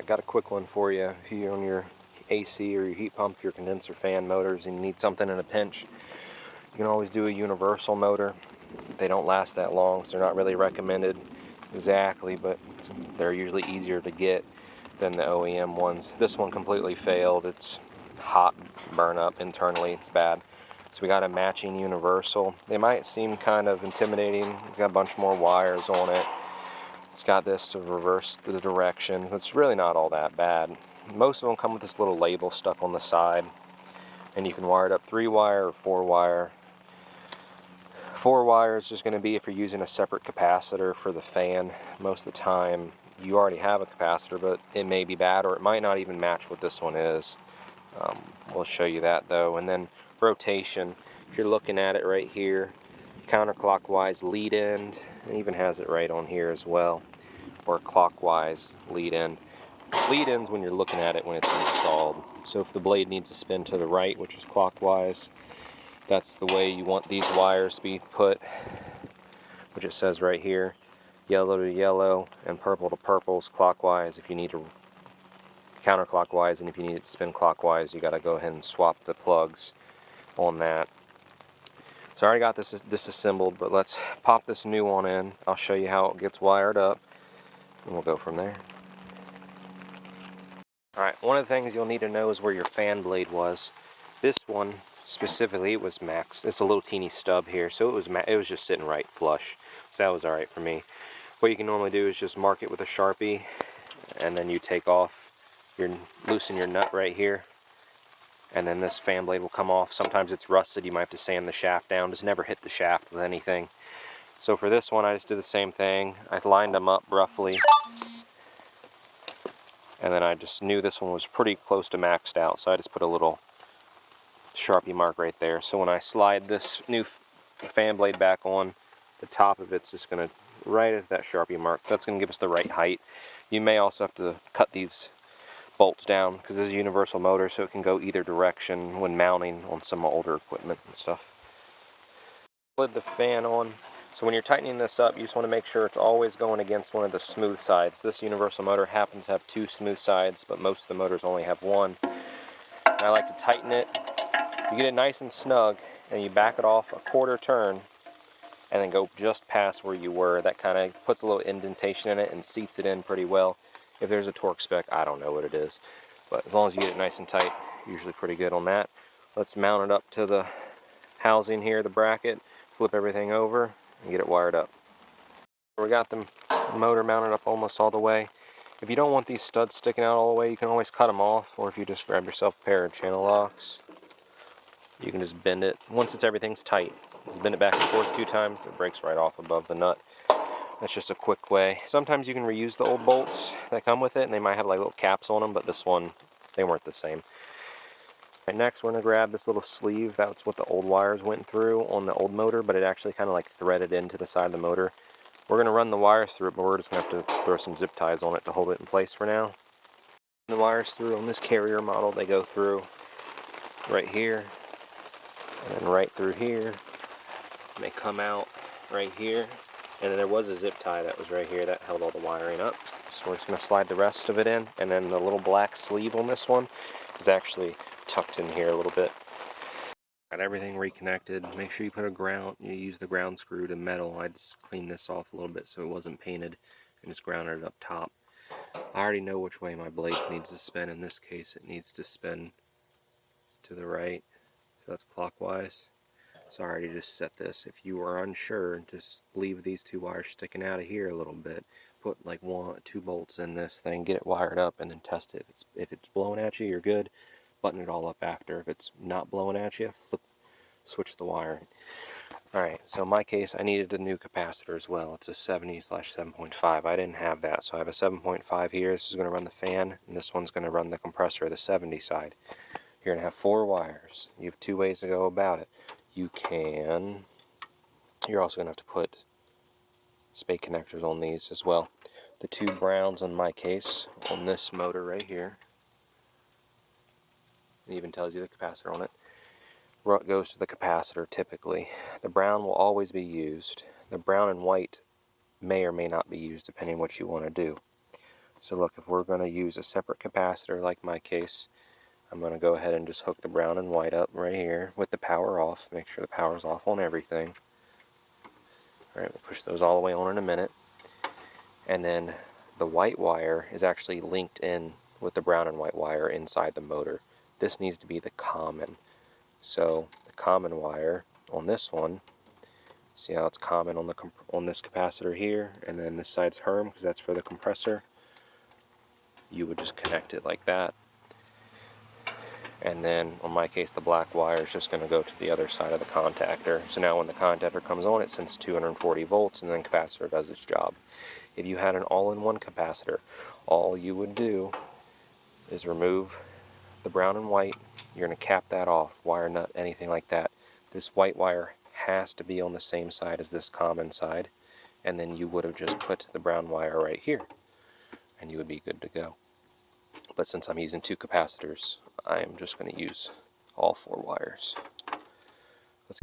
Alright, got a quick one for you. If you're on your AC or your heat pump, your condenser fan motors, and you need something in a pinch, you can always do a universal motor. They don't last that long, so they're not really recommended exactly, but they're usually easier to get than the OEM ones. This one completely failed. It's hot burn up internally. It's bad. So we got a matching universal. They might seem kind of intimidating. It's got a bunch more wires on it. It's got this to reverse the direction. It's really not all that bad. Most of them come with this little label stuck on the side, and you can wire it up 3-wire or 4-wire. 4-wire is just going to be if you're using a separate capacitor for the fan. Most of the time you already have a capacitor, but it may be bad, or it might not even match what this one is. We'll show you that though. And then rotation, if you're looking at it right here, counterclockwise lead end, it even has it right on here as well, or clockwise lead end. Lead end's when you're looking at it when it's installed. So if the blade needs to spin to the right, which is clockwise, that's the way you want these wires to be put, which it says right here, yellow to yellow and purple to purple is clockwise. If you need to counterclockwise, and if you need it to spin clockwise, you got to go ahead and swap the plugs on that. So I already got this disassembled, but let's pop this new one in. I'll show you how it gets wired up, and we'll go from there. Alright, one of the things you'll need to know is where your fan blade was. This one specifically, it was max. It's a little teeny stub here, so it was just sitting right flush. So that was alright for me. What you can normally do is just mark it with a Sharpie, and then you take off, loosen your nut right here, and then this fan blade will come off. Sometimes it's rusted, you might have to sand the shaft down. Just never hit the shaft with anything. So for this one, I just did the same thing. I lined them up roughly, and then I just knew this one was pretty close to maxed out, so I just put a little Sharpie mark right there. So when I slide this new fan blade back on, the top of it's just going to right at that Sharpie mark. That's going to give us the right height. You may also have to cut these bolts down because this is a universal motor, so it can go either direction when mounting on some older equipment and stuff. Slid the fan on. So when you're tightening this up, you just want to make sure it's always going against one of the smooth sides. This universal motor happens to have 2 smooth sides, but most of the motors only have 1. And I like to tighten it. You get it nice and snug, and you back it off a 1/4 turn, and then go just past where you were. That kind of puts a little indentation in it and seats it in pretty well. If there's a torque spec, I don't know what it is, but as long as you get it nice and tight, usually pretty good on that. Let's mount it up to the housing here, the bracket, flip everything over, and get it wired up. We got the motor mounted up almost all the way. If you don't want these studs sticking out all the way, you can always cut them off, or if you just grab yourself a pair of channel locks, you can just bend it. Once everything's tight, just bend it back and forth a few times, it breaks right off above the nut. That's just a quick way. Sometimes you can reuse the old bolts that come with it, and they might have like little caps on them, but this one, they weren't the same. Right, next we're going to grab this little sleeve. That's what the old wires went through on the old motor, but it actually kind of like threaded into the side of the motor. We're going to run the wires through it, but we're just going to have to throw some zip ties on it to hold it in place for now. The wires through on this Carrier model, they go through right here, and then right through here, and they come out right here. And then there was a zip tie that was right here that held all the wiring up. So we're just going to slide the rest of it in. And then the little black sleeve on this one is actually tucked in here a little bit. Got everything reconnected. Make sure you put you use the ground screw to metal. I just cleaned this off a little bit so it wasn't painted, and just grounded it up top. I already know which way my blades needs to spin. In this case, it needs to spin to the right. So that's clockwise. So I already just set this. If you are unsure, just leave these 2 wires sticking out of here a little bit. Put like 2 bolts in this thing, get it wired up, and then test it. If it's blowing at you, you're good. Button it all up after. If it's not blowing at you, switch the wiring. Alright, so in my case, I needed a new capacitor as well. It's a 70/7.5. I didn't have that, so I have a 7.5 here. This is going to run the fan, and this one's going to run the compressor, the 70 side. You're going to have 4 wires. You have 2 ways to go about it. You're also going to have to put spade connectors on these as well. The 2 browns in my case, on this motor right here, it even tells you the capacitor on it, goes to the capacitor typically. The brown will always be used. The brown and white may or may not be used depending on what you want to do. So look, if we're going to use a separate capacitor like my case, I'm going to go ahead and just hook the brown and white up right here with the power off. Make sure the power's off on everything. Alright, we'll push those all the way on in a minute. And then the white wire is actually linked in with the brown and white wire inside the motor. This needs to be the common. So the common wire on this one, see how it's common on this capacitor here, and then this side's Herm because that's for the compressor. You would just connect it like that. And then, on my case, the black wire is just going to go to the other side of the contactor. So now when the contactor comes on, it sends 240 volts, and then the capacitor does its job. If you had an all-in-one capacitor, all you would do is remove the brown and white. You're going to cap that off, wire nut, anything like that. This white wire has to be on the same side as this common side, and then you would have just put the brown wire right here, and you would be good to go. But since I'm using 2 capacitors, I'm just going to use all 4 wires. Let's